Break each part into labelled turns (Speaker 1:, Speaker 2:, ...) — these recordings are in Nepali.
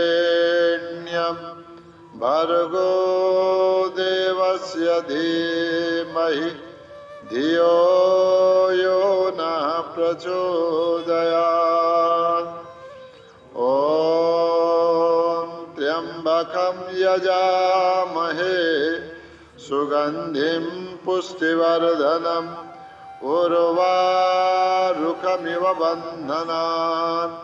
Speaker 1: तत्सवितुर्वरेण्यं भर्गो देवस्य धीमहि धियो यो नः प्रचोदयात्। ॐ त्र्यम्बकं यजामहे सुगन्धिं पुष्टिवर्धनम् उर्वारुकमिव बन्धनान्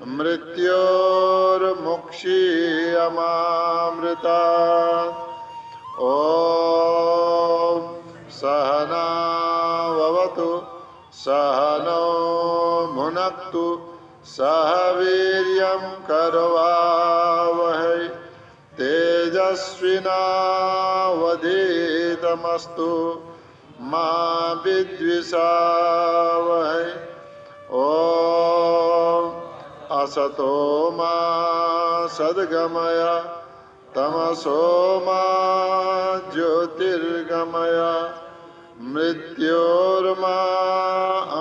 Speaker 1: मृत्योर्मुक्षीयमामृतात्। ॐ सहनाववतु सहनौ भुनक्तु सह वीर्यं करवावहै तेजस्विनावधीतमस्तु मा विद्विषावहै। ॐ असतो मा सद्गमय तमसो मा ज्योतिर्गमय मृत्योर्मा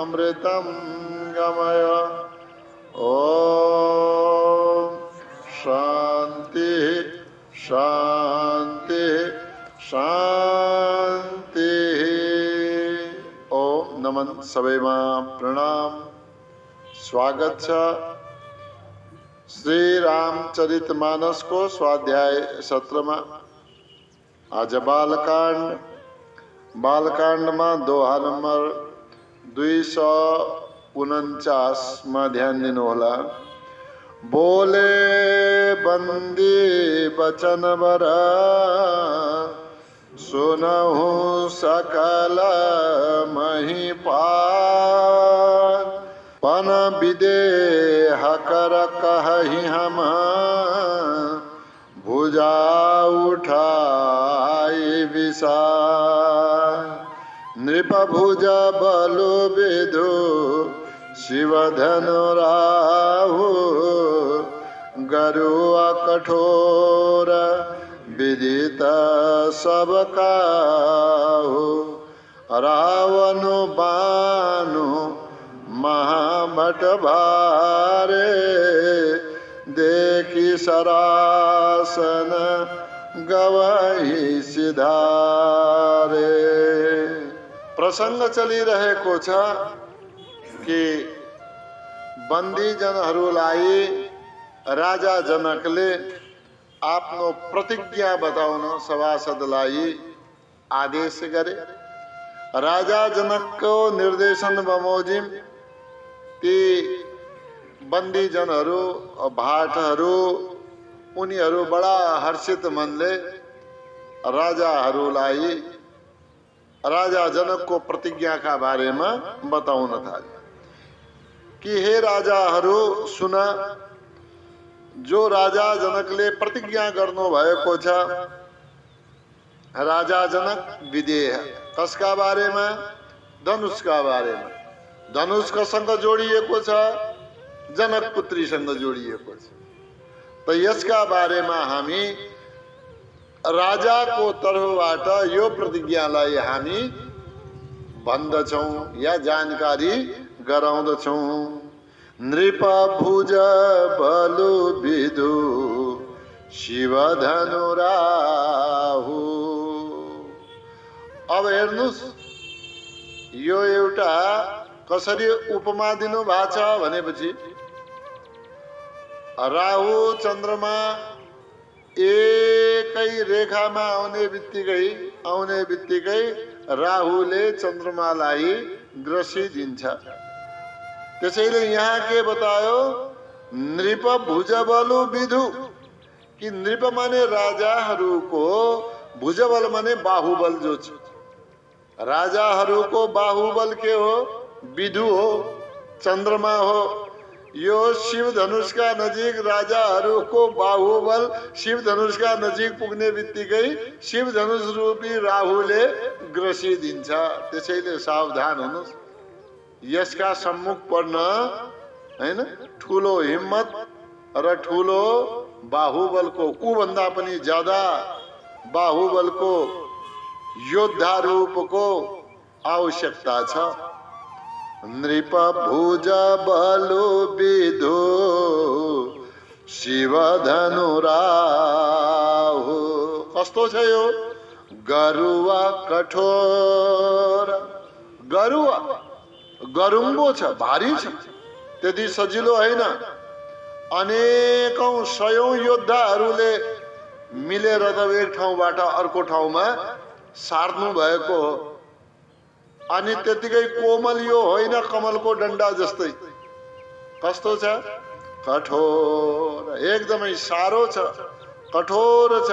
Speaker 1: अमृतं गमय। ॐ शांति शांति शांति। ओम नमन सबैमा प्रणाम। स्वागत छ श्री रामचरितमानस को स्वाध्याय सत्र में। आज बालकांड में दोहा नंबर 249 में ध्यान दिनु होला। बोले बंदी बचन बरा सुनहु सकल महिपाल पन विदेह कर कहि हम भुजा उठाई विशाल। नृप भुज बलु विधु शिव धनु राहु गरुआ कठोर विदित सब काहु। रावनु बानु महाभट भारे देखी सरासन गवही सिधारे। प्रसंग चली रहेको छ कि बन्दी जनहरूलाई राजा जनकले आफ्नो प्रतिज्ञा बताउन सभासदलाई आदेश गरे। राजा जनकको निर्देशन बमोजिम ती बन्दी जनहरू भाटहरू उनीहरू बडा हर्षित मनले राजाहरूलाई राजा जनकको प्रतिज्ञाका बारेमा बताउन थाले कि हे राजाहरू सुन, जो राजा जनकले प्रतिज्ञा गर्नु भएको छ। राजा जनक विदेह कसका बारेमा? धनुषका बारेमा। धनुष कसँग जोडिएको छ? जनक पुत्रीसँग जोडिएको छ। त यसका बारेमा हामी राजाको तर्फबाट यो प्रतिज्ञालाई हामी भन्दछौं या जानकारी गराउँदछौं। नृप भुज बलु विधु शिव धनु राहु। अब हेर्नुस्, यो एउटा कसरी उपमा दिनु भएको छ भनेपछि राहु चन्द्रमा एकै रेखामा आउने बित्तिकै राहुले चन्द्रमालाई ग्रसिदिन्छ। त्यसैले यहाँ के बतायो, नृप भुजबल विधु, कि नृप माने राजाहरूको, भुजबल माने बाहुबल जो छ। राजाहरूको बाहुबल के हो? विधु हो, चन्द्रमा हो। यो शिव धनुषका नजिक राजाहरूको बाहुबल शिव धनुषका नजिक पुग्ने बित्तिकै शिव धनुष रूपी राहुले ग्रसिदिन्छ। त्यसैले सावधान हुनुहोस्। यसका सम्मुख पर्न हैन ठुलो हिम्मत र ठुलो बाहुबलको, ऊभन्दा पनि ज्यादा बाहुबलको योद्धा रूपको आवश्यकता छ। नृप भुज बलु विधु शिव धनु राहु। कस्तो छ यो? गरुवा कठोर, गरुवा गरुङ्गो छ, भारी छ, त्यति सजिलो होइन। अनेकौं सयौं योद्धाहरूले मिलेर त एक ठाउँबाट अर्को ठाउँमा सार्नु भएको हो। अनि त्यतिकै कोमल यो होइन, कमलको डन्डा जस्तै। कस्तो छ? कठोर, एकदमै सारो छ, कठोर छ।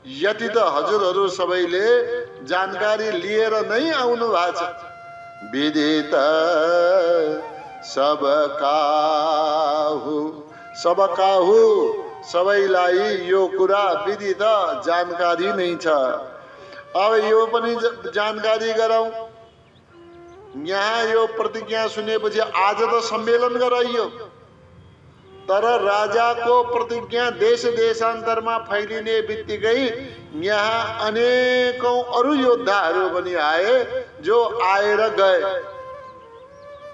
Speaker 1: यति त हजुरहरू सबैले जानकारी लिएर नै आउनु भएको छ। विदित सबकाहु, सबकाहु सबैलाई यो कुरा विदित जानकारी नै छ। अब यो पनि जानकारी गराउँ। यहाँ यो प्रतिज्ञा सुनेपछि आज त सम्मेलन गराइयो, तर राजाको प्रतिज्ञा देश देशान्तरमा फैलिने बित्तिकै यहाँ अनेकौं अरू योद्धाहरू पनि आए, जो आएर गए,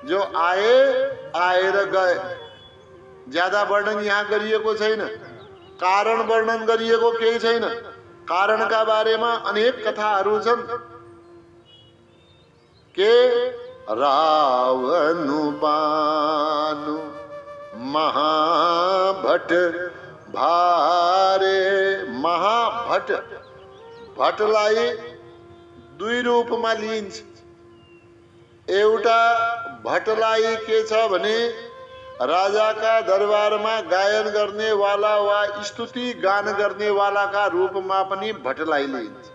Speaker 1: जो आएर गए। ज्यादा वर्णन यहाँ गरिएको छैन, कारण वर्णन गरिएको केही छैन। कारणका बारेमा अनेक कथाहरू छन्। के रावनु बानु महाभट भारे। महाभट, भटलाई दुई रूपमा लिइन्छ। एउटा भटलाई के छ भने राजाका दरबारमा गायन गर्ने वाला वा स्तुति गान गर्ने वालाका रूपमा पनि भटलाई लिइन्छ।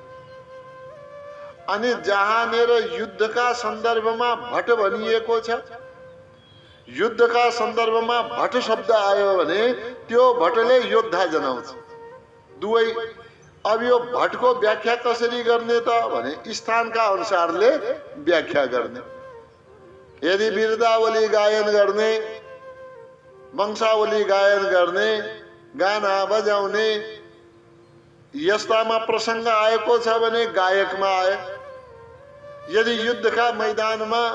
Speaker 1: अनि जहाँनेर युद्धका सन्दर्भमा भट भनिएको छ, युद्धका सन्दर्भमा भट शब्द आयो भने त्यो भटले योद्धा जनाउँछ दुवै। अब यो भटको व्याख्या कसरी गर्ने त भने स्थानका अनुसारले व्याख्या गर्ने। यदि वीरतावली गायन गर्ने, वंशावली गायन गर्ने, गाना बजाउने यस्तामा प्रसंग आएको छ भने गायकमा आए। यदि युद्धका मैदानमा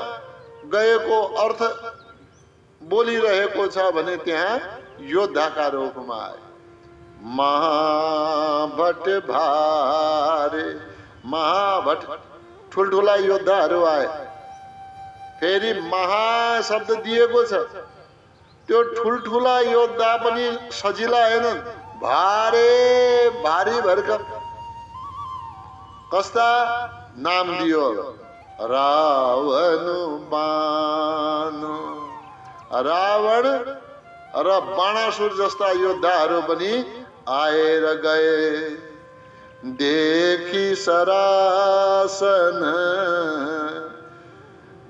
Speaker 1: गएको अर्थ बोलिरहेको छ भने त्यहाँ योद्धाका रूपमा आए। महाभट भारे, महाभट ठुल्ठुला योद्धाहरू आए। फेरि महा शब्द दिएको छ, त्यो ठुल्ठुला योद्धा पनि सजिला हैनन्, भारे भारी भरकम। कस्ता नाम दियो? रावण बानु। रावण र बाणासुर जस्ता योद्धाहरू पनि आएर गए। देखि सरासन,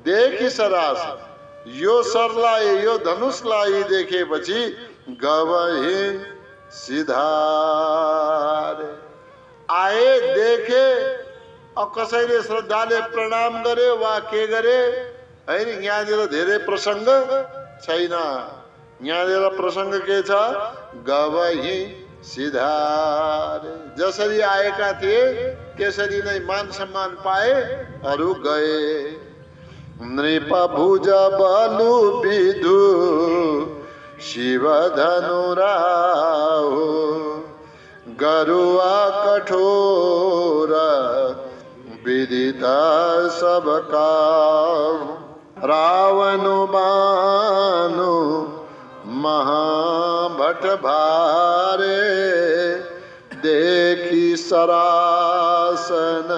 Speaker 1: देखि सरासन, यो सरलाई, यो धनुषलाई देखेपछि गवही सिधारे। आए, देखे, कसैले श्रद्धाले प्रणाम गरे वा के गरे हैन। यहाँनिर धेरै प्रसंग छैन। यहाँनिर प्रसंग के छ? गवही सिधारे। जसरी आएका थिए त्यसरी नै मान सम्मान पाए, अरू गए। नृप भुज बलु विधु शिव धनु राहु। गरुआ कठोर विदित सबका। रावण बानु महाभट भारे। देखी सरासन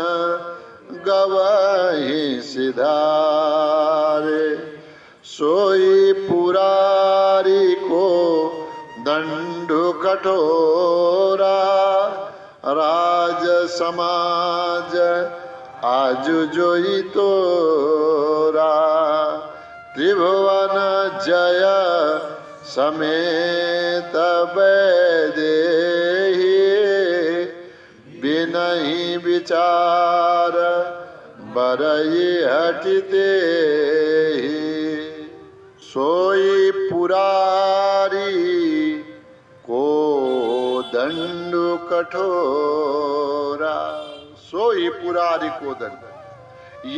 Speaker 1: गवही सिधारे। सोई पुरारी को दंडु कठोरा, राज समाज आजु जोई तोरा। त्रिभुवन जय समेत वैदेही, बिनहि विचार बरई हटिते। सोई पुरारी को दंडु कठोरा, सोई पुरारी को दंड।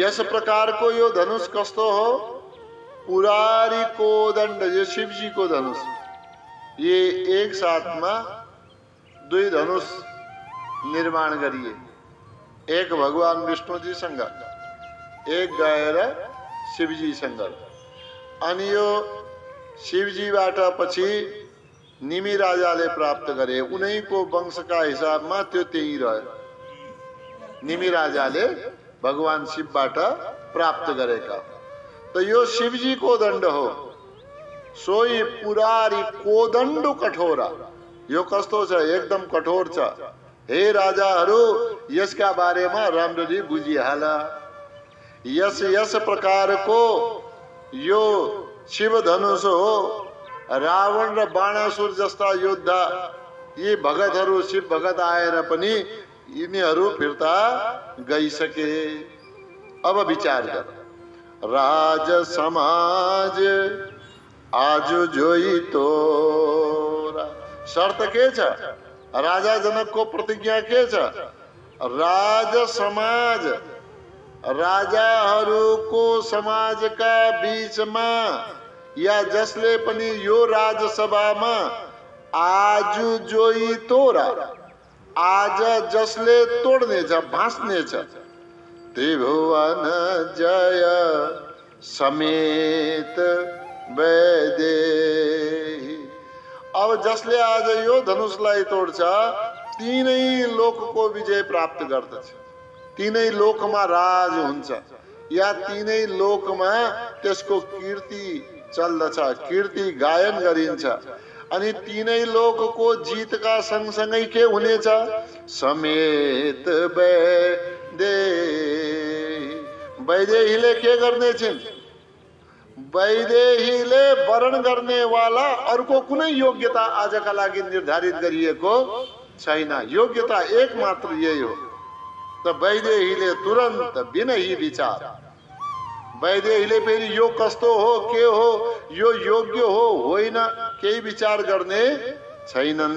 Speaker 1: यस प्रकार को यो धनुष कस्तो हो? पुरारी को दंड, ये शिव जी को धनुष। ये एक साथ में दुई धनुष निर्माण करिए, एक भगवान विष्णु जी संग, एक गएर शिवजी संग। अनि यो शिवजीबाट पछि निमि राजाले प्राप्त गरे, उनैको वंशका हिसाबमा त्यो त्यही रह्यो। निमि राजाले भगवान शिवबाट प्राप्त गरेका। तो यो शिवजी को दंड हो। सोई पुरारी कोदंड कठोरा, यो कस्तो छ? एकदम कठोर छ। हे राजाहरू, यसका बारेमा राम्ररी बुझिहाल। यस यस प्रकारको यो शिव धनुष हो। रावण र बाणासुर जस्ता योद्धा, यी भगतहरू, शिव भगत आएर पनि यिनीहरू फिर्ता गइसके। अब विचार गर, राज समाज आजु जोई तोरा। शर्त के छ? राजा जनक को प्रतिज्ञा के छ? राज समाज, राजाहरूको समाजका बीचमा या जसले पनि यो राजसभामा आजु जोई तोरा, आज जसले तोड्नेछ, भाँच्नेछ, त्रिभुवन जय समेत वैदेही। अब जसले आज यो धनुषलाई तोड्छ, तीनै लोकको विजय प्राप्त गर्दछ। तीनै लोकमा राज हुन्छ, या तीनै लोकमा त्यसको कीर्ति चल्दछ, कीर्ति गायन गरिन्छ। अनि तीनै लोकको जितका सँगसँगै के हुनेछ? समेत वैदेही। वैदेहीले के गर्नेछिन्? वैदेहीले वरण गर्नेवाला अर्को कुनै योग्यता आजका लागि निर्धारित गरिएको छैन। योग्यता एक मात्र यही हो। त वैदेहीले तुरन्त बिनहि विचार, वैदेहीले फेरि यो कस्तो हो, के हो, यो योग्य हो होइन, केही विचार गर्ने छैनन्।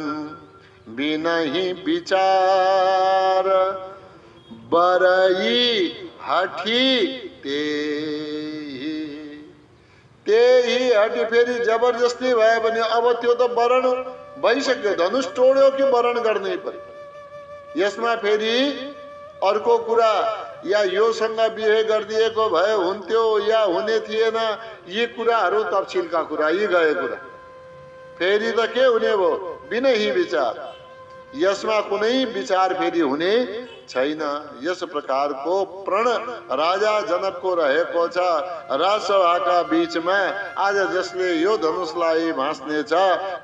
Speaker 1: बिनहि विचार बरई हठी त्यही हटी। फेरि जबरजस्ती भयो भने अब त्यो त वरण भइसक्यो, धनुष तोड्यो कि वरण गर्नै पर्यो। यसमा फेरि अर्को कुरा, या योसँग बिहे गरिदिएको भए हुन्थ्यो या हुने थिएन, यी कुराहरू तफसिलका कुरा, यी गए कुरा। फेरि त के हुने भयो? बिनहि विचार। यसमा कुनै विचार फेरि हुने छैन। यस प्रकारको प्रण राजा जनकको रहेको छ। राजसभाका बीचमा आज जसले यो धनुषलाई भाँच्नेछ,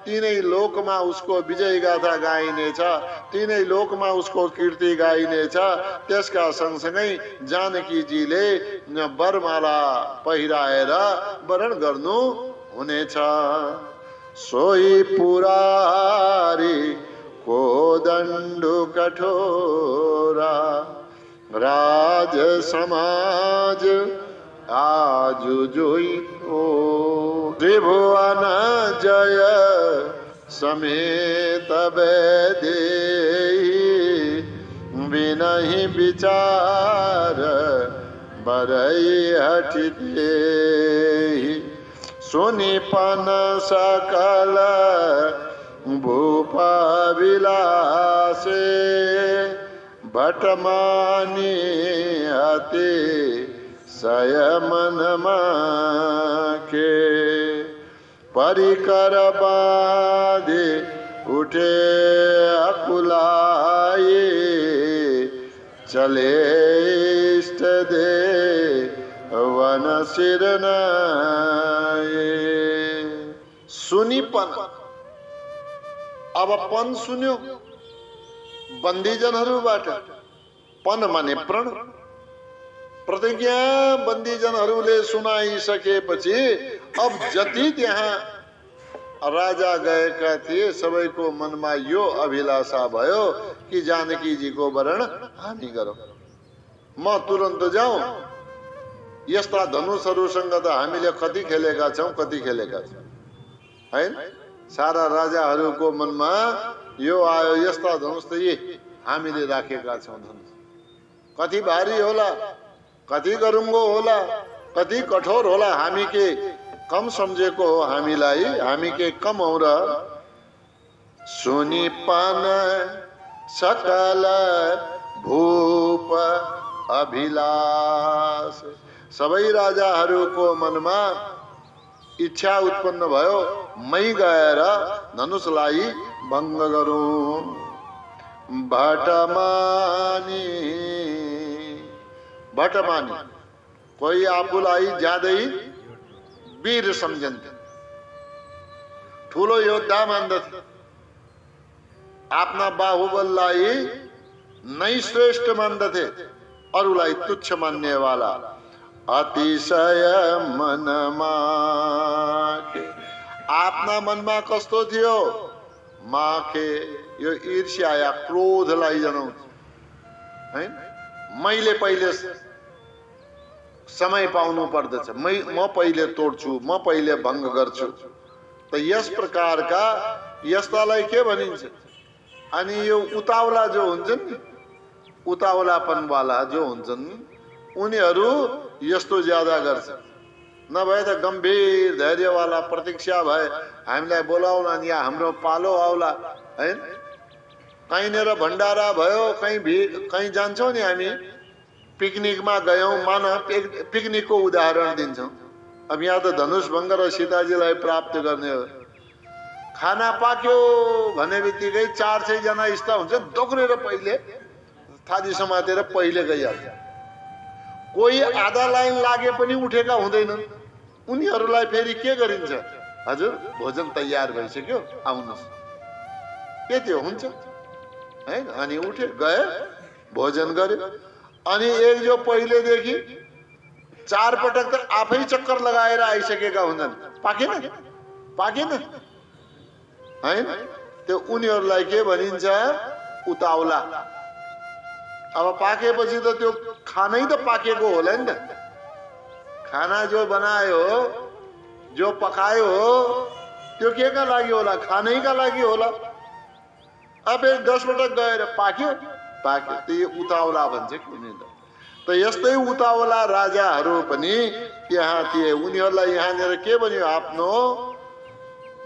Speaker 1: तीनै लोकमा उसको विजय गाथा गाइनेछ, तीनै लोकमा उसको कीर्ति गाइनेछ। त्यसका सँगसँगै जानकीजीले वरमाला पहिराएर वरण गर्नु हुनेछ। सोई पुरारी कोदंडु कठोरा, राज समाज आजु जोई ओ। त्रिभुवन जय समेत वैदेही, बिनहि विचार बरई हटिते। सुनिपन सकल भूपा विलासे, भटमानी हते सयमनमा के। परिकर बाँधे उठे अकुलाए, चले इष्ट दे वन सिरना सुनिपन। अब पन सुन्यो बन्दीजनहरूबाट, पन माने प्रण। प्रतिज्ञा बन्दीजनहरूले सुनाइसकेपछि अब जति त्यहाँ राजा गएका थिए सबैको मनमा यो अभिलाषा भयो कि जानकीजीको वरण हामी गरौँ। म तुरन्त जाउँ। यस्ता धनुषहरूसँग त हामीले कति खेलेका छौँ, कति खेलेका छौँ, हैन? सारा राजाहरूको मनमा यो आयो, यस्ता धनुष त यी हामीले राखेका छौँ। धनुष कति भारी होला, कति गरुङ्गो होला, कति कठोर होला। हामी के कम सम्झेको हो हामीलाई? हामी के कम हौ र? सुनिपन सकल भूप अभिलाष। सबै राजाहरूको मनमा इच्छा उत्पन्न भयो, मै गएर धनुषलाई भङ्ग गरौँ। भटमानी, भटमानी कोही आफूलाई ज्यादै वीर सम्झन्थे, ठुलो योद्धा मान्दथे, आफ्ना बाहुबललाई नै श्रेष्ठ मान्दथे, अरूलाई तुच्छ मान्नेवाला। अतिशय मनमा, आफ्ना मनमा कस्तो थियो? माखे, यो ईर्ष्या या क्रोधलाई जनाउँछ, हैन? मैले पहिले समय पाउनु पर्दछ, म पहिले तोड्छु, म पहिले भङ्ग गर्छु। त यस प्रकारका यस्तालाई के भनिन्छ? अनि यो उतावला जो हुन्छन् नि, उतावलापनवाला जो हुन्छन्, उनीहरू यस्तो ज्यादा गर्छ। नभए त गम्भीर धैर्यवाला प्रतीक्षा भए हामीलाई बोलाउला नि, हाम्रो पालो आउला, हैन? कहीँनिर भण्डारा भयो, कहीँ जान्छौँ नि हामी, पिकनिकमा गयौँ, मान पिकनिकको उदाहरण दिन्छौँ। अब यहाँ त धनुष भङ्ग र सीताजीलाई प्राप्त गर्ने हो। खाना पाक्यो भन्ने बित्तिकै 4-6 जना यस्ता हुन्छ, दोक्रेर पहिले थाली समातेर पहिले गइहाल्छ। कोही आधा लाइन लागे पनि उठेका हुँदैनन्। उनीहरूलाई फेरि के गरिन्छ? हजुर भोजन तयार भइसक्यो, आउनुहोस्। के त्यो हुन्छ, हैन? अनि उठे, गए, भोजन गर्यो। अनि एक जो पहिलेदेखि 4 पटक त आफै चक्कर लगाएर आइसकेका हुन्छन्, पाकेन पाकेन, हैन? त्यो उनीहरूलाई के भनिन्छ? उताउला। अब पाकेपछि त त्यो खानै त पाकेको होला नि त। खाना जो बनायो, जो पकायो, त्यो के का लागि होला? खानैका लागि होला। अब 10 पटक गएर पाक्यो, पाक्यो, त्यो उतावला भन्छ कि उनीहरूले। त यस्तै उतावला राजाहरू पनि त्यहाँ थिए। उनीहरूलाई यहाँनिर के भन्यो? आफ्नो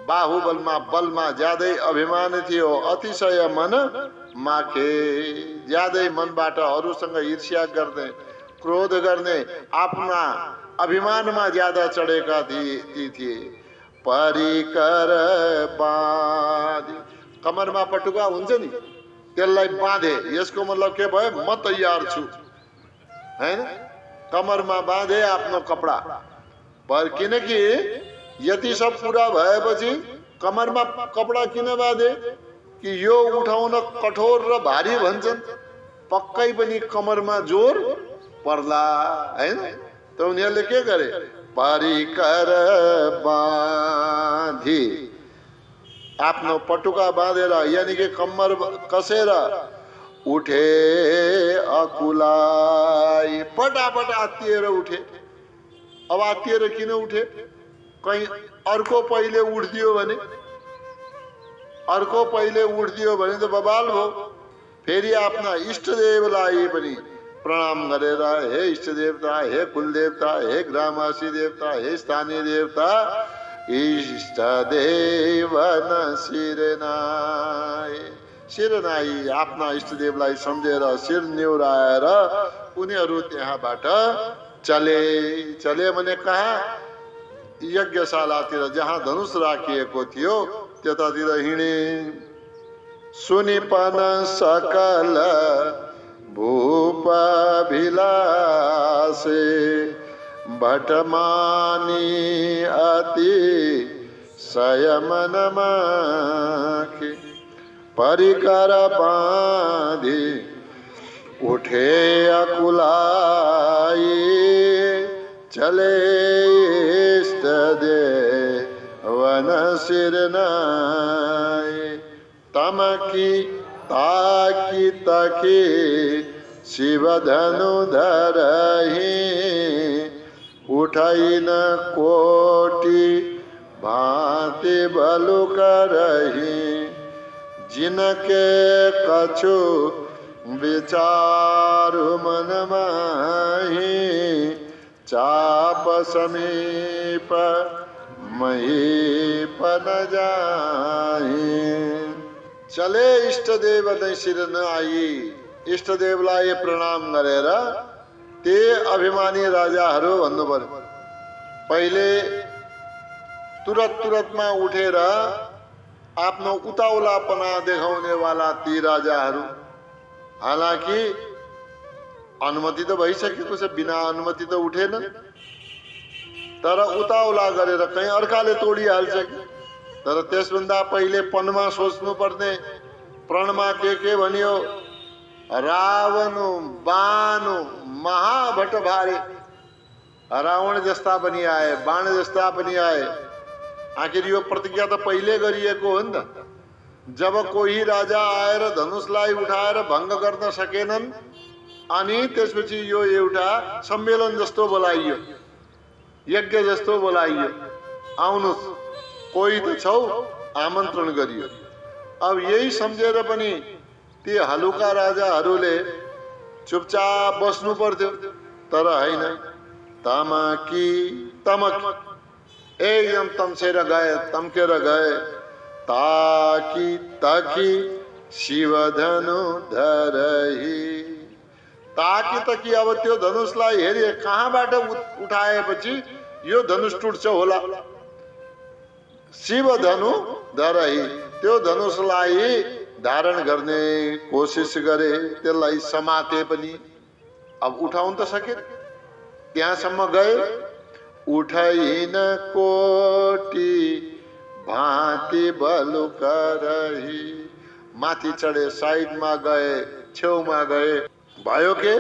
Speaker 1: बाहुबलमा, बलमा ज्यादै अभिमान थियो। अतिशय मन माखे, ज्यादै मनबाट अरूसँग ईर्ष्या गर्ने, क्रोध गर्ने, आफ्ना अभिमानमा ज्यादा चढेका थिए। परिकर बाँधी, कमरमा पटुका हुन्छ नि, त्यसलाई बाँधे। यसको मतलब के भयो? म तयार छु, हैन? कमरमा बाँधे आफ्नो कपडा पर। किनकि यति सब कुरा भएपछि कमरमा कपडा किन बाँधे? कि यो उठाउन कठोर र भारी भन्छन्, पक्कै पनि कमरमा जोर पर्ला, हैन? त उनीहरूले के गरे? परिकर बाँधी, आफ्नो पटुका बाँधेर, यानि कि कम्मर कसेर उठे अकुलाई, पटापट आत्तिएर उठे। अब आत्तिएर किन उठे? कहीं अर्को पहिले उठ्दियो भने, अर्को पहिले उठ्दियो भने त बबाल भयो। फेरि आफ्ना इष्टदेवलाई पनि प्रणाम गरेर, हे इष्ट देवता, हे कुल देवता, हे ग्रामवासी देवता, हे स्थानीय देवता, इष्ट देवन शिरनाई, शिरनाई, आफ्ना इष्टदेवलाई सम्झेर शिर न्युराएर उनीहरू त्यहाँबाट चले। चले भने कहाँ? यज्ञशालातिर, जहाँ धनुष राखिएको थियो त्यतातिर हिँडे। सुनिपन सकल भूप अभिलाषे, भटमानी अति संयमनमा के परिकर बांधी उठे अकुलाई चले इष्ट देवन सिरनाए तमकी ताकी तकी शिव धनु धरही उठाई न कोटि भांति बलु करही जिनके कछु विचारु मन माही चाप समीप महीप न जाही। चले इष्ट देव नै शिर न आई इष्ट देवलाई प्रणाम गरेर ते अभिमानी राजाहरू भन्नु पर्यो। पहिले तुरतमा उठेर आफ्नो उताउलापना देखाउने वाला ती राजाहरू, हालाकि अनुमति त भइसकेको छ, बिना अनुमति त उठेन, तर उताउला गरेर कहीँ अर्काले तोडिहाल्छ कि। तर त्यसभन्दा पहिले पनमा सोच्नु पर्ने। प्रणमा के भनियो? रावणु बाणु महाभट भारे। रावण जस्ता पनि आए, बाण जस्ता पनि आए। आखिर यो प्रतिज्ञा त पहिले गरिएको हो नि त। जब कोही राजा आएर धनुषलाई उठाएर भङ्ग गर्न सकेनन् अनि त्यसपछि यो एउटा सम्मेलन जस्तो बोलाइयो, यज्ञ जस्तो बोलाइयो, आउनुस् कोही त छौ, आमन्त्रण गरियो। अब यही सम्झेर पनि ती हलुका राजाहरूले चुपचाप बस्नु पर्थ्यो, तर हैन, तमकी एकदम तम्सेर गए, तम्केर गए। ताकी तकी शिव धनु धरही। ताकी तकी अब त्यो धनुषलाई हेरे, कहाँबाट उठाएपछि यो धनुष टुट्छ होला। शिव धनु धरही, त्यो धनुषलाई धारण गर्ने कोसिस गरे, त्यसलाई समाते पनि। अब उठाउन त सके, त्यहाँसम्म गए। उठाइन कोटि भांति बलु करही, माथि चढे, साइडमा गए, छेउमा गए, भयो के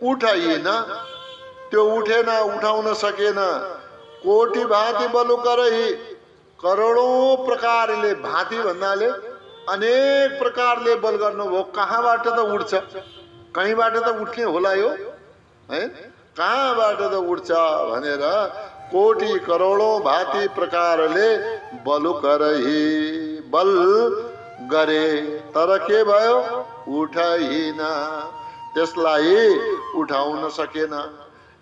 Speaker 1: उठाइन, त्यो उठेन, उठाउन सकेन। कोटि भांति बलु करही, करोडौं प्रकारले, भाँति भन्नाले अनेक प्रकारले बल गर्नुभयो। कहाँबाट त उठ्छ, कहीँबाट त उठ्ने होला यो है, कहाँबाट त उठ्छ भनेर कोटि करोडौं भाँति प्रकारले बलु करही, बल गरे, तर के भयो? उठाइन, त्यसलाई उठाउन सकेन।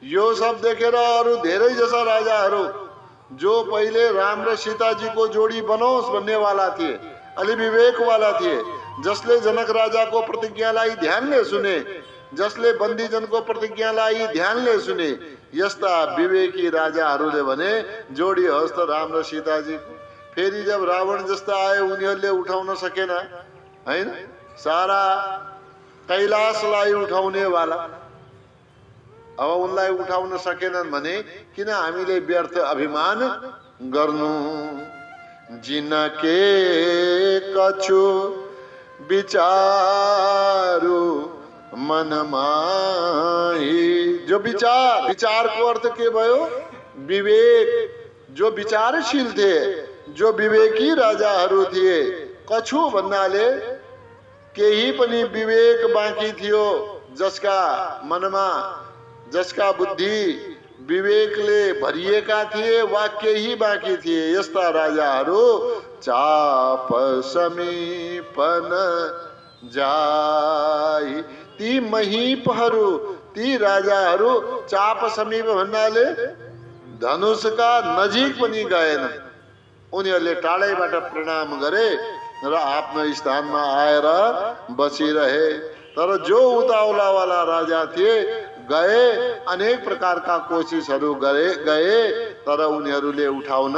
Speaker 1: यो सब देखेर अरू धेरै जसा राजाहरू जो पहिले राम र सीताजीको जोडी बनोस् भन्ने वाला थिए, अलि विवेक वाला थिए, जसले जनक राजाको प्रतिज्ञालाई ध्यानले सुने, जसले बन्दीजनको प्रतिज्ञालाई ध्यानले सुने, यस्ता विवेकी राजाहरूले भने जोडी होस् त राम र सीताजी। फेरि जब रावण जस्ता आए उनीहरूले उठाउन सकेन हैन, सारा कैलाशलाई उठाउने वाला। अब उनलाई उठाउन सकेनन् भने किन हामीले व्यर्थ अभिमान गर्नु। जिनके कछु विचारु मनमा ही, जो विचार को अर्थ के भयो? विवेक। जो विचारशील थे, जो विवेकी राजाहरू थिए। कछु भन्नाले केही पनि विवेक बाँकी थियो, जसका मनमा, जसका बुद्धि विवेकले भरिएका थिए, वा केही बाँकी थिए, यस्ता राजाहरू चाप समीपन जाई। ती महीपहरू, ती राजाहरू चाप समीप भन्नाले धनुषका नजिक पनि गएन। उनीहरूले टाढैबाट प्रणाम गरे र आफ्नो स्थानमा आएर बसिरहे। तर जो उताउला वाला राजा थिए गए, अनेक प्रकारका कोसिसहरू गए, तर उनीहरूले उठाउन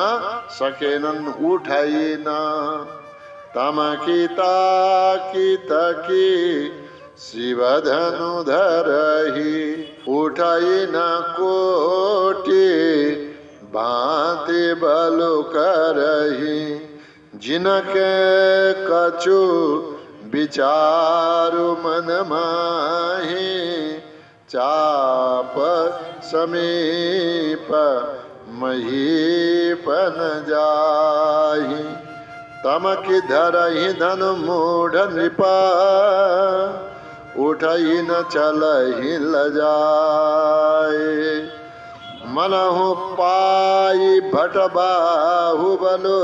Speaker 1: सकेनन्, उठाइन। तमकी ताकी तकी शिव धनु धरही, उठाइन कोटि भांति बलु करही जिनके कछु विचारु मन माही चाप समीप महीपन जाही तम की धरही धनु मूढ़ नृपा उठई न चलहि लजाए मनहु पाई भट बाहुबलो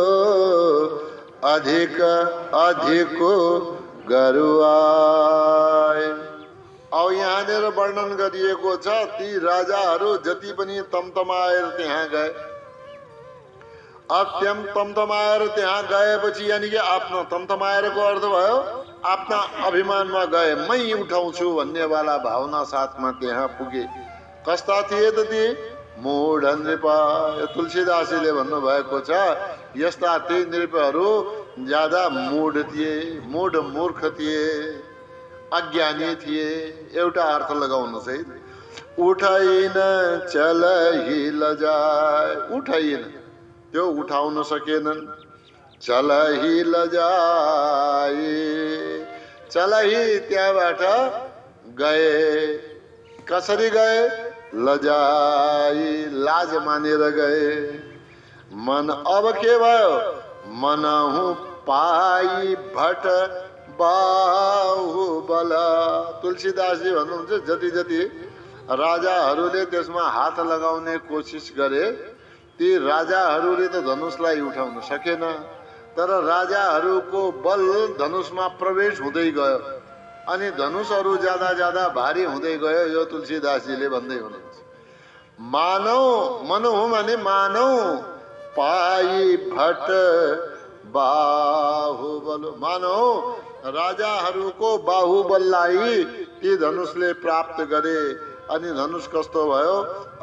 Speaker 1: अधिक अधिक गरुआए। अब यहाँनिर वर्णन गरिएको छ ती राजाहरू जति पनि तमतमाएर त्यहाँ गए। अब तमतमाएर त्यहाँ गएपछि यानी कि आफ्नो तमतमाएरको अर्थ भयो आफ्ना अभिमानमा गए, मै उठाउँछु भन्नेवाला भावना साथमा त्यहाँ पुगे। कस्ता थिए त ती? मूढ नृपा। तुलसीदासजीले भन्नुभएको छ यस्ता ती नृपहरू ज्यादा मूढ थिए, मूढ मूर्ख थिए, अज्ञानी थिए। एउटा अर्थ लगाउनुहोस् है। उठाइन चलहि लजाए, उठाइन त्यो उठाउन सकेनन्। चलहि लजाए, चलहि त्यहाँबाट गए। कसरी गए? लजाई, लाज मानेर गए। मन अब के भयो? मनहु पाई भट बाहुबल। तुलसीदासजी भन्नुहुन्छ जति जति राजाहरूले त्यसमा हात लगाउने कोसिस गरे ती राजाहरूले त धनुषलाई उठाउन सकेन। तर राजाहरूको बल धनुषमा प्रवेश हुँदै गयो अनि धनुषहरू ज्यादा ज्यादा भारी हुँदै गयो। यो तुलसीदासजीले भन्दै हुनुहुन्छ मानव मनहु भने मानव पाई भट बाहुबल। मानव राजाहरूको बाहुबललाई ती धनुषले प्राप्त गरे अनि धनुष कस्तो भयो?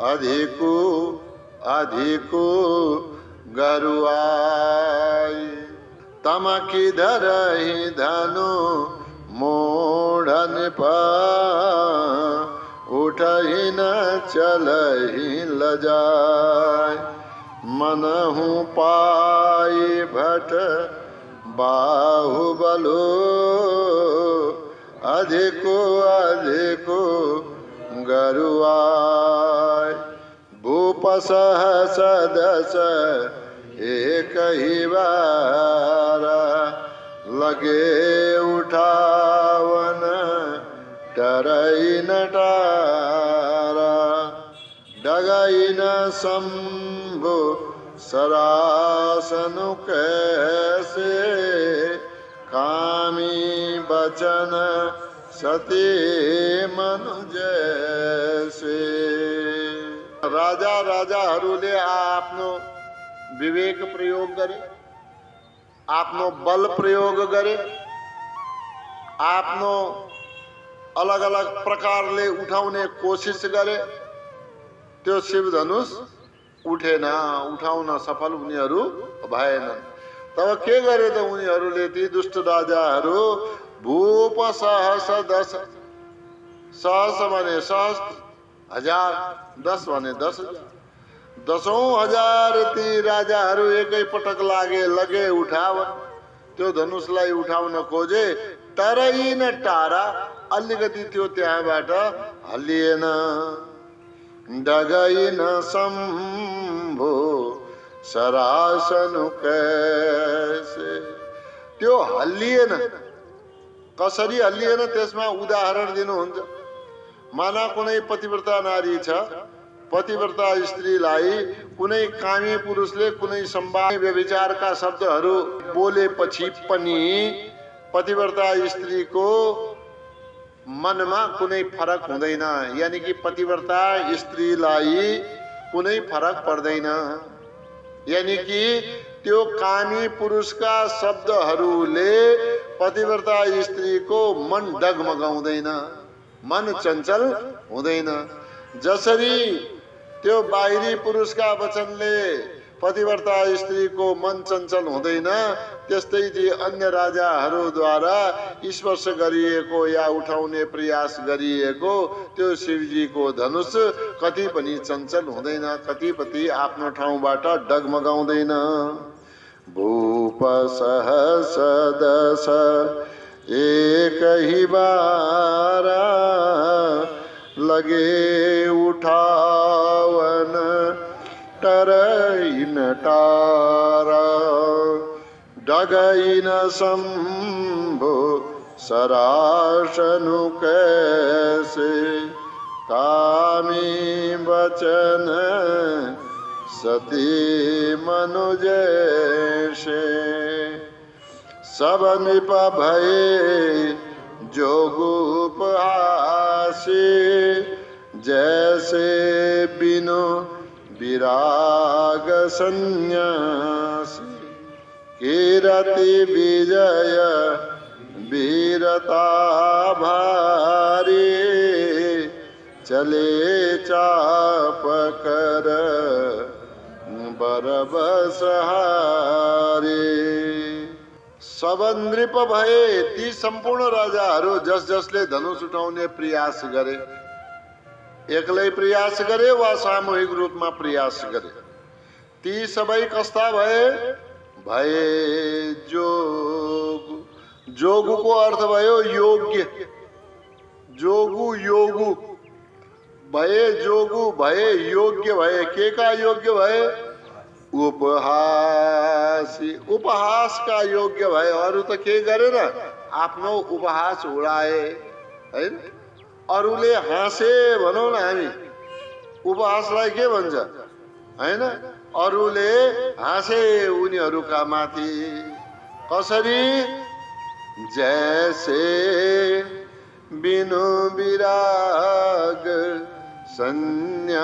Speaker 1: अधिको अधिको गरुआई तमकी धरहि धनु मूढ़ नृपा उठहि न चलहि लजाए मनहु पाई भट बाहुबलो अधिको अधिको गरुआय। भूप सहस दस एक ही बार लगे उठावन डरई न टारा डगई न शंभु सरासनु कैसे कामी बचन सती मनु जैसे। राजाहरूले आफ्नो विवेक प्रयोग गरे, आफ्नो बल प्रयोग गरे, आफ्नो अलग अलग प्रकारले उठाउने कोसिस गरे। त्यो शिवधनुष उठेन, उठाउन सफल उनीहरू भएनन्। तब के गरे त उनीहरूले? ती दुष्ट राजाहरू भूप सहस दस, सहस भने सहस्त्र, हजार, 10 भने 10,000, 10,000 ती राजाहरू एकै पटक लगे उठावन। त्यो धनुषलाई उठाउन खोजे, तरैन टारा, अलिकति त्यो त्यहाँबाट हल्लिएन। डगैन शंभु सरासनु कैसे, त्यो हल्लिएन। कसरी हल्लिएन त्यसमा उदाहरण दिनुहुन्छ। माना कुनै पतिव्रता नारी छ, पतिव्रता स्त्रीलाई कुनै कामी पुरुषले कुनै सम्भाव्य व्यभिचारका शब्दहरू बोलेपछि पनि पतिव्रता स्त्रीको मनमा कुनै फरक हुँदैन, यानी कि पतिव्रता स्त्रीलाई कुनै फरक पर्दैन। यानी कि त्यो कामी पुरुषका शब्दहरूले पतिव्रता स्त्रीको मन डगमगाउँदैन, मन चञ्चल हुँदैन। जसरी त्यो बाहिरी पुरुषका वचनले पतिव्रता स्त्रीको मन चञ्चल हुँदैन, त्यस्तै ती अन्य राजाहरूद्वारा स्पर्श गरिएको या उठाउने प्रयास गरिएको त्यो शिवजीको धनुष कति पनि चञ्चल हुँदैन, कतिपति आफ्नो ठाउँबाट डगमगाउँदैन। भूप सहस दश एक ही बारा लगे उठावन टरइन टारा डगइन शंभु सरासनु कैसे कामी बचन सती मनुजैसे सब नृप भये जोगुप आसे जैसे बिनु विराग संन्यासी कीरति विजय वीरता भारी चले चाप कर बरबस हारे। सब नृप भए ती सम्पूर्ण राजाहरू जस जसले धनुष उठाउने प्रयास गरे, एक्लै प्रयास गरे वा सामूहिक रूपमा प्रयास गरे, ती सबै कस्ता भए? भए जोगु। जोगुको अर्थ भयो योग्य, जोगु योगु भए, जोगु भए योग्य भए। के का योग्य भए? उपहासी, उपहास का योग्य भए। अरू त के गरेन, आफ्नो उपहास उडाए हैन। अरूले हाँसे भनौँ न हामी, उपहासलाई के भन्छ हैन? अरूले हाँसे उनीहरूका माथि। कसरी? जैसे बिनु विराग सन्यासी।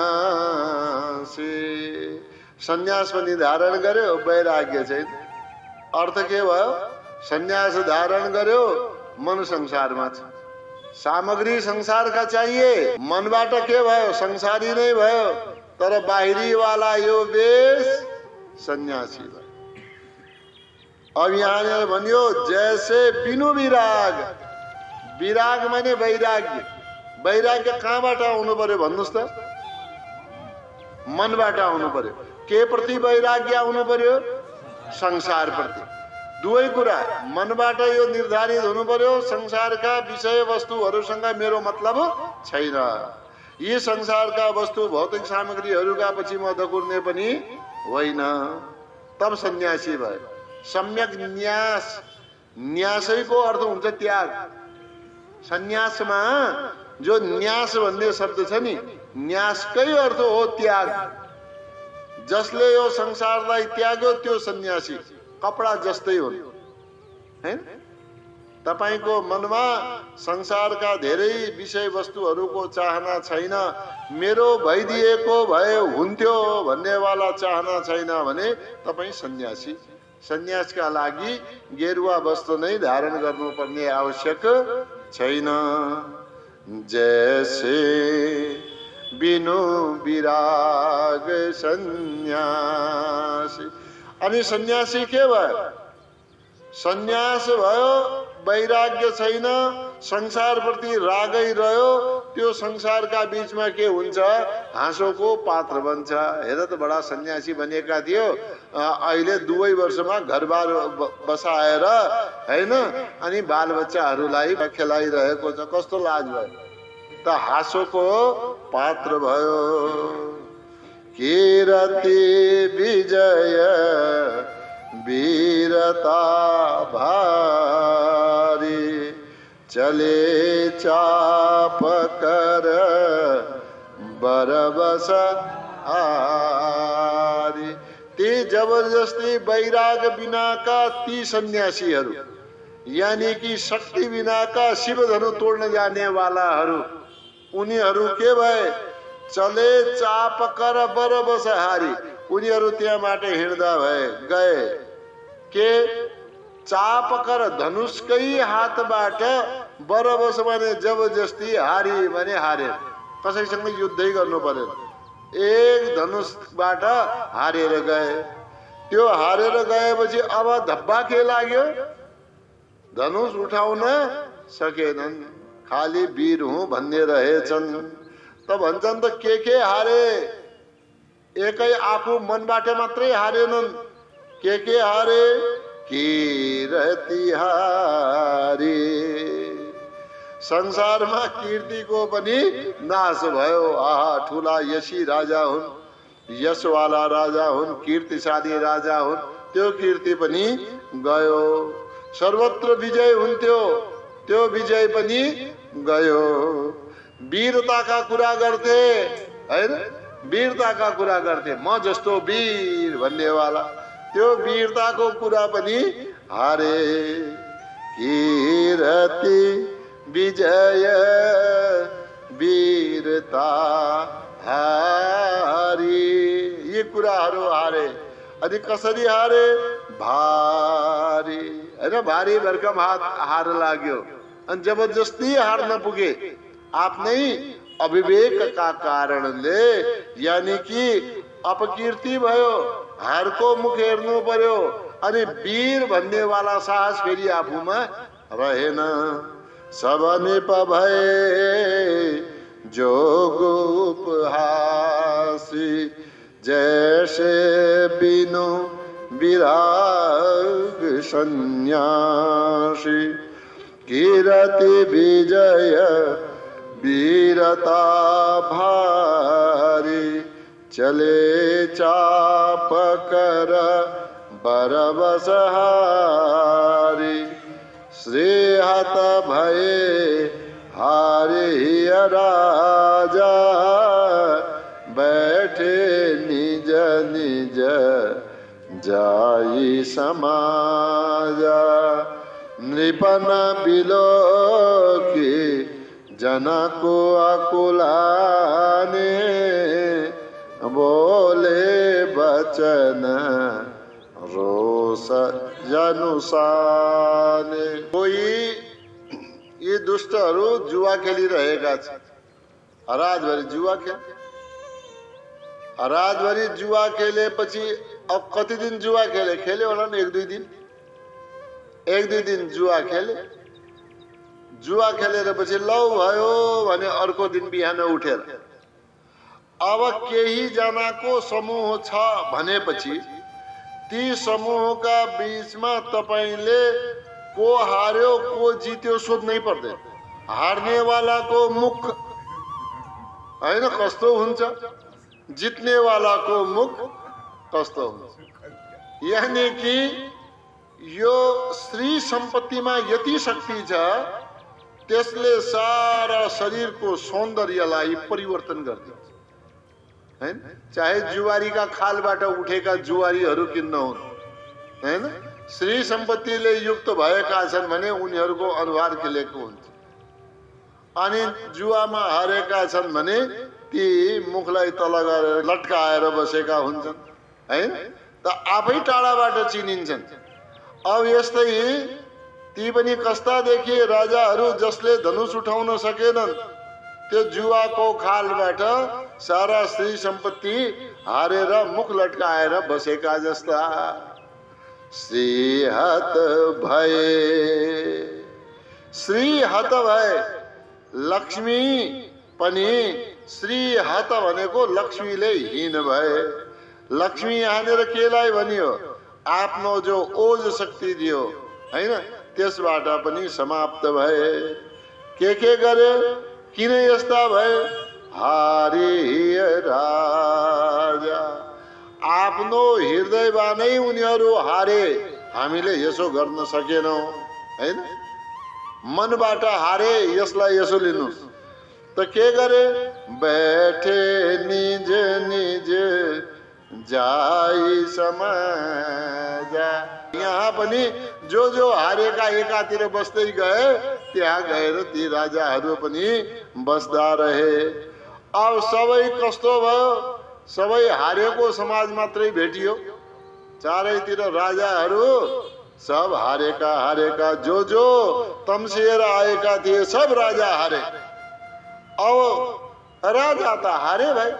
Speaker 1: सन्यास पनि धारण गर्यो, वैराग्य छैन। अर्थ के भयो? सन्यास धारण गर्यो, मन संसारमा छ, सामग्री संसारका चाहिए, मनबाट के भयो? संसारी नै भयो, तर बाहिरी वाला यो वेश सन्यासी भयो। अब यहाँ भनियो जैसे बिनु विराग। विराग माने वैराग्य। वैराग्य कहाँबाट आउनु पर्यो भन्नुस् त? मनबाट आउनु पर्यो। के प्रति वैराग्य आउनु पर्यो? संसार प्रति। दुवै कुरा मनबाट यो निर्धारित हुनु पर्यो, संसारका विषय वस्तुहरूसँग मेरो मतलब छैन। यी संसारका वस्तु भौतिक सामग्रीहरूका पछि म दगुर्ने पनि होइन, तब सन्यासी भयो। सम्यक न्यास, न्यासैको अर्थ हुन्छ त्याग। सन्यासमा जो न्यास भन्ने शब्द छ नि, न्यासकै अर्थ हो त्याग। जसले यो संसारलाई त्याग्यो त्यो सन्यासी। कपडा जस्तै हुन् हैन? तपाईको मनमा संसारका धेरै विषय वस्तुहरूको चाहना छैन, मेरो भइदिएको भए हुन्थ्यो भन्नेवाला चाहना छैन भने तपाईँ सन्यासी। सन्यासका लागि गेरुवा वस्त्र नै धारण गर्नुपर्ने आवश्यक छैन। जैसे बिनु विराग सन्यासी। अनि सन्यासी के भयो? सन्यास भयो, वैराग्य छैन, संसार प्रति रागै रह्यो, त्यो संसारका बीचमा के हुन्छ? हाँसोको पात्र बन्छ। हेर त बडा सन्यासी बनेका थियो, अहिले 2 वर्षमा घरबार बसाएर हैन, अनि बालबच्चाहरूलाई खेलाइरहेको छ। कस्तो लाज भयो त? हाँसोको पात्र भयो। कीरति विजय वीरता भारी चले चाप कर बरबस हारी। ती जबरजस्ती वैराग बिनाका ती सन्यासीहरू, यानी कि शक्ति बिनाका शिवधनु तोड्न जाने वालाहरू, उनीहरू के भए? चले चाप कर बरबस हारी। उनीहरू त्यहाँबाट हिँड्दा भए गए के? चाप कर, धनुषकै हातबाट, बरबस भने जबरजस्ती, हारी भने हारे। कसैसँग युद्धै गर्नु पर्यो, एक धनुषबाट हारेर गए। त्यो हारेर गएपछि अब धब्बा के लाग्यो? धनुष उठाउन सकेनन्, खाली वीर हुँ भन्ने रहेछन्। त भन्छन् त के हारे? एकै आफू मनबाट मात्रै हारेनन्। के हारे? कीर्ति हारे। संसारमा कीर्तिको पनि नाश भयो। आहा, ठुला यशी राजा हुन्, यशवाला राजा हुन्, कीर्तिशाली राजा हुन्, त्यो कीर्ति पनि गयो। सर्वत्र विजय हुन्थ्यो, त्यो विजय पनि गयो। वीरताका कुरा गर्थे हैन, वीरताका कुरा गर्थे, म जस्तो वीर भन्नेवाला, त्यो वीरताको कुरा पनि हारे। कीर्ति विजय वीरता हारी, ये कुराहरू हारे। अनि कसरी हारे? भारी हैन, भारी भरकम हार लाग्यो। अनि जबरजस्ती हार्न पुगे आफ्नै अविवेकका कारणले, यानी कि अपकीर्ति भयो, हारको मुख हेर्नु पर्यो। अनि वीर भन्नेवाला साहस फेरि आफूमा रहेन। सब निप भए जोग उपहासी, जैसे बिनु विराग सन्यासी। कीर्ति विजय वीरता भारी, चले चाप कर बरबस हारी। श्रीहत भये हारे राजा, बैठे निज निज जाई समाजा। नृपन बिलो की जनको अकुलाने, बोले बचन रोष जनुसाने। कोही यी दुष्टहरू जुवा खेलिरहेका छन्। रातभरि जुवा खेल, रातभरि जुवा खेलेपछि अब कति दिन जुवा खेले होला नि? एक दुई दिन जुवा खेले। जुवा खेलेर पछि लौ भयो भने अर्को दिन बिहान उठेर अब केही जनाको समूह छ भनेपछि ती समूहका बीचमा तपाईले को हार्यो को जित्यो सोध्नै पर्दैन। हार्नेवालाको मुख हैन कस्तो हुन्छ, जित्नेवालाको मुख कस्तो हुन्छ। यानी कि यो स्त्री सम्पत्तिमा यति शक्ति छ, त्यसले सारा शरीरको सौन्दर्यलाई परिवर्तन गर्छ हैन। चाहे जुवारीका खालबाट उठेका जुवारीहरू किन नहुन् हैन, श्री सम्पत्तिले युक्त भएका छन् भने उनीहरूको अनुहार खिलेको हुन्छ। अनि जुवामा हारेका छन् भने ती मुखलाई तल गरेर लट्काएर बसेका हुन्छन् हैन, त आफै टाढाबाट चिनिन्छन्। अब यस्तै ती पनि कस्ता देखिए राजाहरू जसले धनुष उठाउन सकेनन्, त्यो जुवाको खालबाट सारा श्री सम्पत्ति हारेर मुख लट्काएर बसेका जस्ता। श्रीहत भए, श्रीहत भए लक्ष्मी पनि, श्रीहत भनेको लक्ष्मीले हीन भए। लक्ष्मी यहाँनिर केलाई भनियो? आफ्नो जो ओज शक्ति दियो हैन, त्यसबाट पनि समाप्त भए। के गरे? किन यस्ता भए? हारे राजा, आफ्नो हृदयमा नै उनीहरू हारे। हामीले यसो गर्न सकेनौं हैन, मनबाट हारे। यसलाई यसो लिनुस् त के गरे? बैठे निज निज जाई समाजा। यहाँ पनि जो हारेका एकातिर बस्दै गए, त्यहाँ गएर ती राजाहरू पनि बस्दा रहे। अब सबै कस्तो भयो? सबै हारेको समाज मात्रै भेटियो। चारैतिर राजाहरू सब हारेका, जो तम्सिएर आएका थिए सब राजा हारे। अब राजा त हारे भाइ,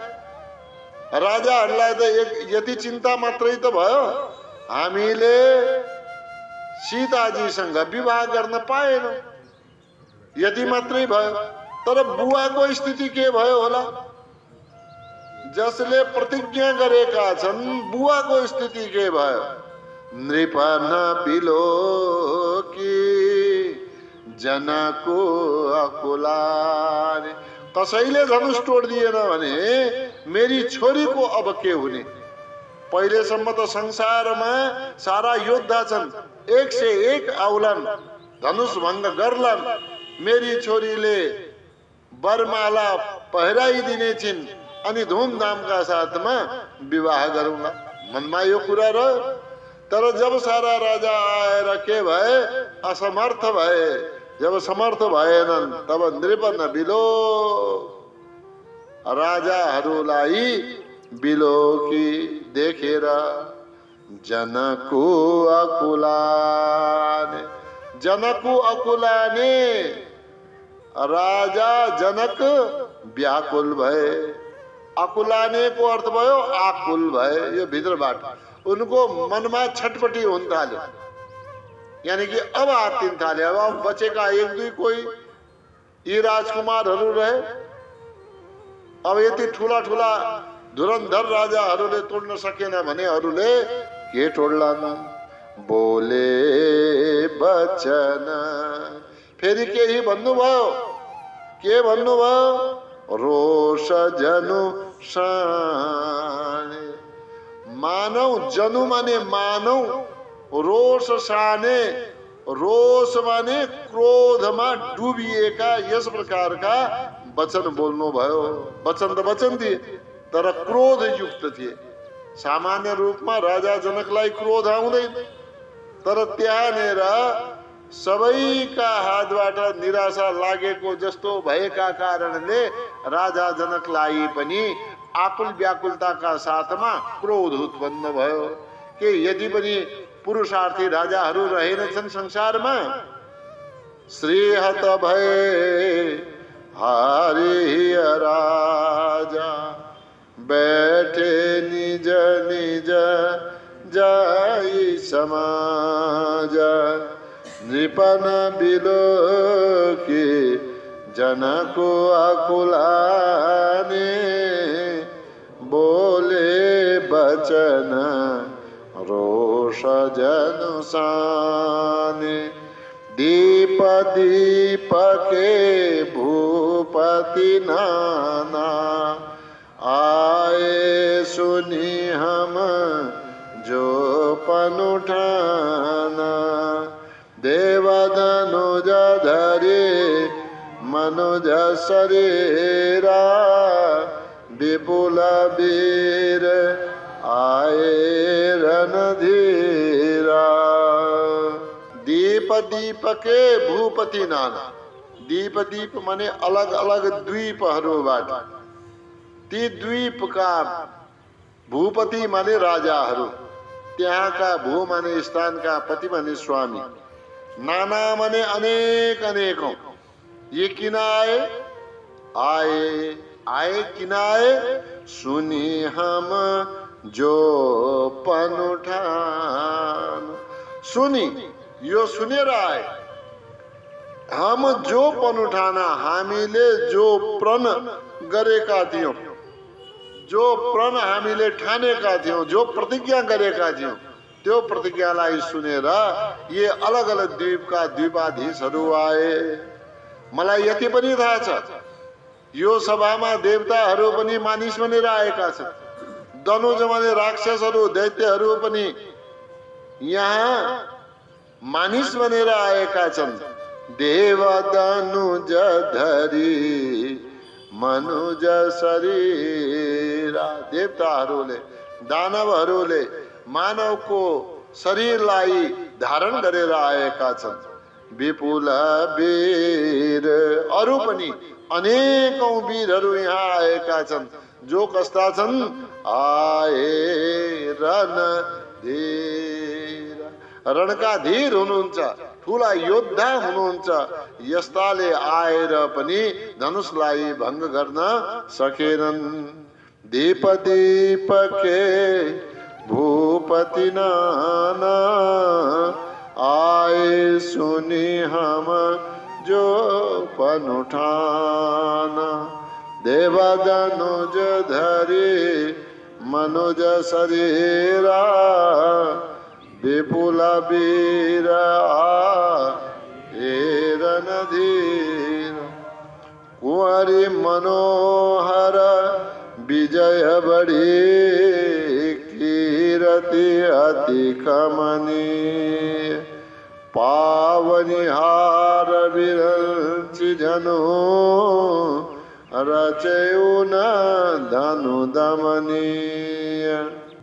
Speaker 1: राजाहरूलाई त यति चिन्ता मात्रै त भयो, हामीले सीताजीसँग विवाह गर्न पाएनौं, यति मात्रै भयो। तर बुवाको स्थिति के भयो होला? जसले प्रतिज्ञा गरेका छन् बुवाको स्थिति के भयो? नृपन बिलो कि जनको अकुलार। कसैले धनुष तोड्दिएन भने मेरी छोरीको अब के हुने? पहिलेसम्म त संसारमा सारा योद्धा छन्, 101 आउलान्, धनुष भङ्ग गर्लान्। मेरी छोरीले बरमाला पहिराइदिने छिन् अनि धुमधामका साथमा विवाह गरौँला, मनमा यो कुरा रह्यो। तर जब सारा राजा आएर के भए? असमर्थ भए। जब समर्थ भएनन् तब नृपन बिलो, राजाहरूलाई बिलोकी देखेर जनको अकुलाने, जनको अकुलाने, राजा जनक व्याकुल भए। अकुलाने को अर्थ भयो आकुल भए, यो भित्रबाट उनको मनमा छटपटी हुन थाल्यो, यानी कि अब आत्तिन थाले। अब बचेका 1-2 कोही यी राजकुमारहरू रहे। अब यति ठुला ठुला धुरन्धर राजाहरूले तोड्न सकेन भने अरूले के तोड्लान्? बोले बचन, फेरि केही भन्नुभयो। के भन्नुभयो? रोष जनु साने। मानव, जनु माने मानव, रोष साने, रोष माने क्रोधमा डुबिएका यस प्रकारका वचन बोल्नु भयो। वचन त वचन थिए तर क्रोध युक्त थिए। सामान्य रूपमा राजा जनकलाई क्रोध आउँदैन, तर त्यहाँनेर सबैका हातबाट निराशा लागेको जस्तो भएका कारणले राजा जनकलाई पनि आकुल व्याकुलताका साथमा क्रोध उत्पन्न भयो। के यदि पनि पुरुषार्थी राजाहरू रहेनछन् संसारमा? श्रीहत भए हारिय राजा, बैठे निज निज जाई समाज। नृपन बिलो की जनको अकुलाने, बोले बचन रोष जनु साने। दीप दीप के भूपति नाना, आए सुनी हम जो पन उठाना। देवधनुज धरे मनुज शरीरा, विपुल वीर आए रणधीरा। दीप दीप के भूपति नाना, दीप दीप माने अलग अलग द्वीपहरूबाट, ती द्वीपका भूपति माने राजाहरू, त्यहाँका भू माने स्थानका, पति माने स्वामी, नाना माने अनेक अनेकौं। ये किन आए? आए आए किन आए? सुनी हम जो पन उठान। सुनी, यो सुनेर आए। हम जो पन उठाना, हामीले जो प्रण गरेका थियौं, जो प्रण हामीले ठानेका थियौं, जो प्रतिज्ञा गरेका थियौं, त्यो प्रतिज्ञालाई सुनेर ये अलग अलग द्वीपका द्वीपाधीशहरू आए। मलाई यति पनि थाहा छ, यो सभामा देवताहरू पनि मानिस बनेर आएका छन्। दनुज माने राक्षसहरू, दैत्यहरू पनि यहाँ मानिस बनेर आएका छन्। देव दनुज धरी मनुज शरीर, देवताहरूले, दानवहरूले मानवको शरीरलाई धारण गरेर आएका छन्। विपुल वीर, अरू पनि अनेकौं वीरहरू यहाँ आएका छन्। जो कस्ता छन्? आए रणधीर, रणका धीर हुनुहुन्छ, ठूला योद्धा हुनुहुन्छ। यस्ताले आएर पनि धनुषलाई भङ्ग गर्न सकेनन्। दीप दीप के भूपति नाना, आए सुनी हम जो पन उठाना। देवदनुज धरे मनुज शरीरा, विपुल वीर धीर। कुंवरी मनोहर विजय बड़ी, कीरति अति कमनीय। पावनिहार विरंचि जनु, रचयु न धनु दमनीय।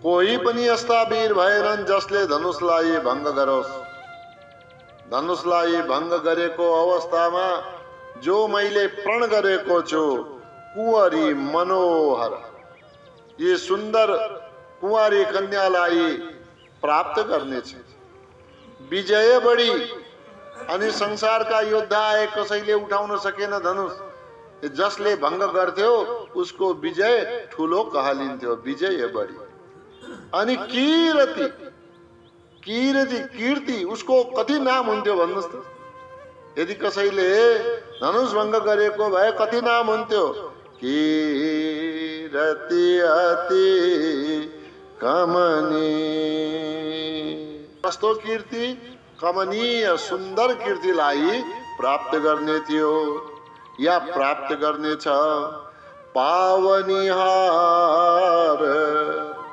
Speaker 1: कोही पनि यस्ता वीर भएनन् जसले धनुषलाई भङ्ग गरोस्। धनुषलाई भङ्ग गरेको अवस्थामा जो मैले प्रण गरेको छु, कुंवरी मनोहर, ये सुन्दर कुंवारी कन्यालाई प्राप्त गर्नेछ। विजय बढी, अनि संसारका योद्धा आए कसैले उठाउन सकेन धनुष। जसले भङ्ग गर्थ्यो उसको विजय ठुलो कहलिन्थ्यो, विजय बढी। अनि कीरति, कीरति कीर्ति, उसको कति नाम हुन्थ्यो भन्नुहोस् त। यदि कसैले धनुष भङ्ग गरेको भए कति नाम हुन्थ्यो। कीरति अति कमनीय। कस्तो कीर्ति, कमनीय सुन्दर कीर्तिलाई प्राप्त गर्ने थियो या प्राप्त गर्नेछ। पावनिहार,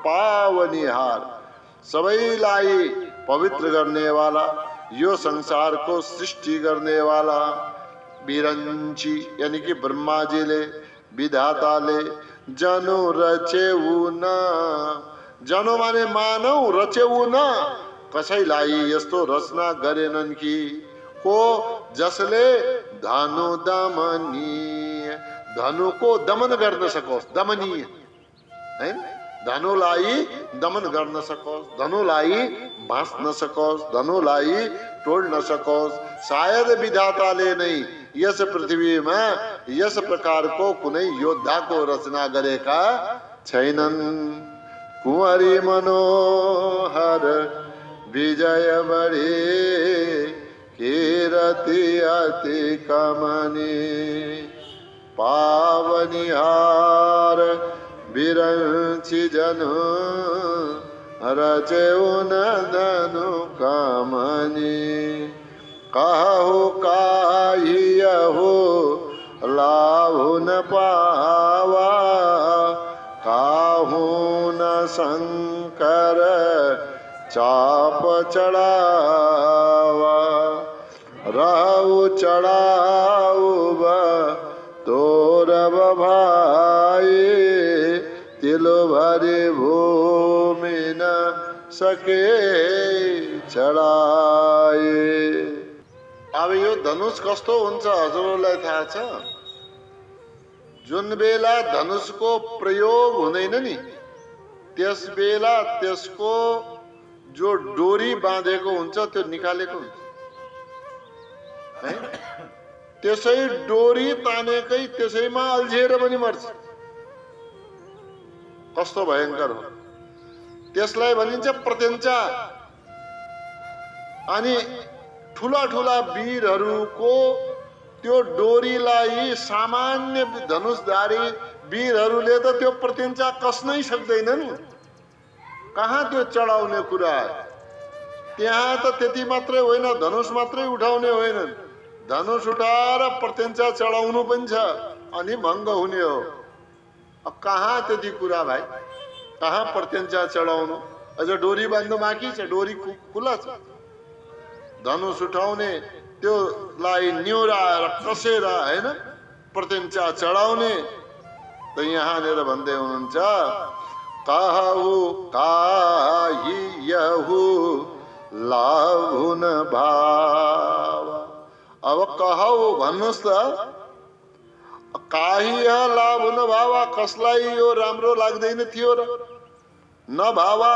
Speaker 1: पावनिहार, सबैलाई पवित्र गर्ने वाला, यो संसार को सृष्टि गर्ने वाला। विरंची यानी कि ब्रह्माजीले, विधाताले जनु रचेउ न, जनु माने मानव, रचेउ न, कसैलाई यस्तो रचना गरेनन् कि को जसले धनु दमनीय, धनुको दमन गर्न सकोस्। दमनीय हैन, धनुलाई दमन गर्न सकोस्, धनुलाई भाँच्न सकोस्, धनुलाई तोड्न सकोस्। सायद विधाताले नै यस पृथ्वीमा यस प्रकारको कुनै योद्धाको रचना गरेका छैनन्। कुंवरी मनोहर विजय बढी, कीरति अति कमनीय। पावनिहार विरंचि जनु, रचेउ न धनु कमनीय। कहु काहियहु लाभु न पावा, काहू न शंकर चाप चढ़ावा। रहु चढ़ाऊ तोरब भाई, तिलो भरे भूमि न सके चढाए। अब यो धनुष कस्तो हुन्छ हजुरहरूलाई थाहा छ? जुन बेला धनुषको प्रयोग हुँदैन नि, त्यस बेला त्यसको जो डोरी बाँधेको हुन्छ त्यो निकालेको हुन्छ है। त्यसै डोरी तानेकै त्यसैमा अल्झिएर पनि मर्छ। कस्तो भयंकर हो। त्यसलाई भनिन्छ प्रत्यञ्चा। अनि ठुला ठुला वीरहरूको त्यो डोरीलाई सामान्य धनुषधारी वीरहरूले त त्यो प्रत्यञ्चा कस्नै सक्दैनन्। कहाँ त्यो चढाउने कुरा। त्यहाँ त त्यति मात्रै होइन, धनुष मात्रै उठाउने होइनन्, धनुष उठाएर प्रत्यञ्चा चढाउनु पनि छ, अनि भङ्ग हुने हो। अब कहाँ त्यति कुरा भाइ, कहाँ प्रत्यञ्चा चढाउनु। अझ डोरी बाँध्नु बाँकी छ, डोरी खुला छ। धनुष उठाउने, त्योलाई न्योराएर कसेर हैन प्रत्यञ्चा चढाउने। त यहाँनिर भन्दै हुनुहुन्छ कहु काहियहु लाभु न भाव। अब कहौ भन्नुहोस् त, काहिय लाभु न भावा, कसलाई यो राम्रो लाग्दैन थियो र? न भावा,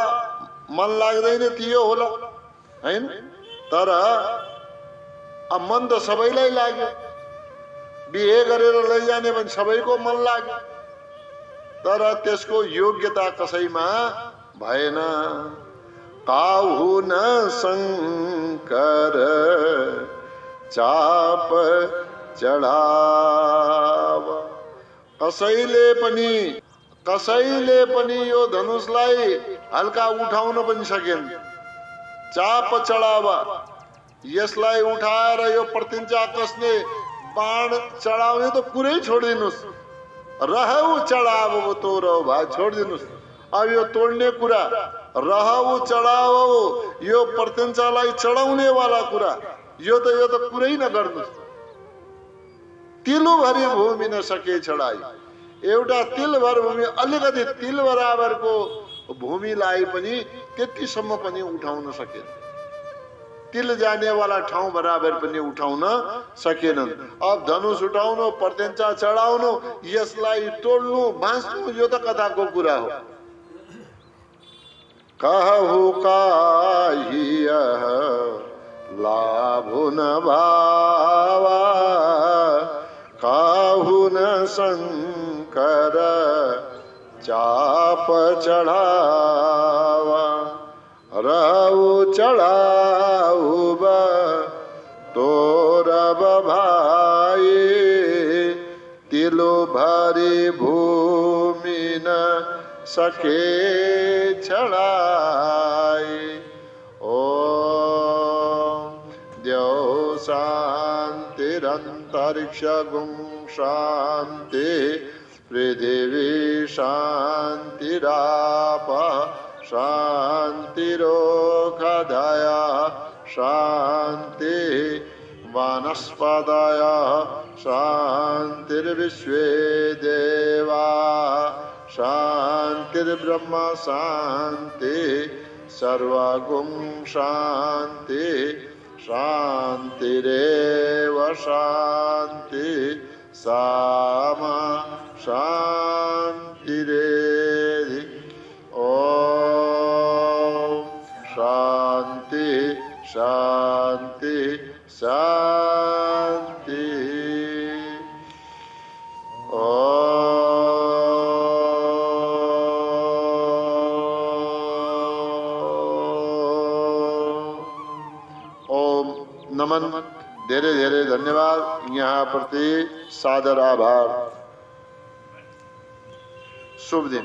Speaker 1: मन लाग्दैन थियो होला हैन। तर अब मन त सबैलाई लाग्यो। बिहे गरेर लैजाने भने सबैको मन लाग्यो। तर त्यसको योग्यता कसैमा भएन। काहुन शङ्कर चाप चढाव। कसैले पनि यो धनुषलाई हल्का उठाउन पनि सकेन। चाप चढाव, यसलाई उठाएर यो प्रतिञ्चा कसले बाण चढाउने त कुरै छोडिदिनुस्। रहौ चढाव तोरो भाइ छोडिदिनुस्। अब यो तोड्ने कुरा, रहौ चढाव यो प्रतिञ्चालाई चढाउने वाला कुरा, यो त कुरै नगर्नुस्। तिलभरि भूमि नसके चढाई। एउटा तिलभर भूमि, अलिकति तिल बराबरको भूमिलाई पनि त्यतिसम्म पनि उठाउन सकेन। तिल जाने वाला ठाउँ बराबर पनि उठाउन सकेनन्। अब धनुष उठाउनु, प्रतिञ्चा चढाउनु, यसलाई तोड्नु, बाँच्नु, यो त कथाको कुरा हो। कहु काहिय लाभुन भावा, काहुन शङ्कर चाप चढावा। रहु चढाउब तोरब भाइ, तिलो भरि भूमि न सके चढाई। ओम द्यौ शान्तिरन्तरिक्ष गुं शान्ति, पृथिवी शान्तिराप शान्तिरोषधय शान्ति, वनस्पतय शान्तिर्विश्वे देवा शान्तिर्ब्रह्म शान्ति, सर्वगुं शान्ति, शान्तिरेव शान्ति, सामा शान्तिरेधि। ओम शान्ति शान्ति शान्ति। ओम नमन। धेरै धेरै धन्यवाद। यहाँ प्रति सादर आभार। शुभ दिन।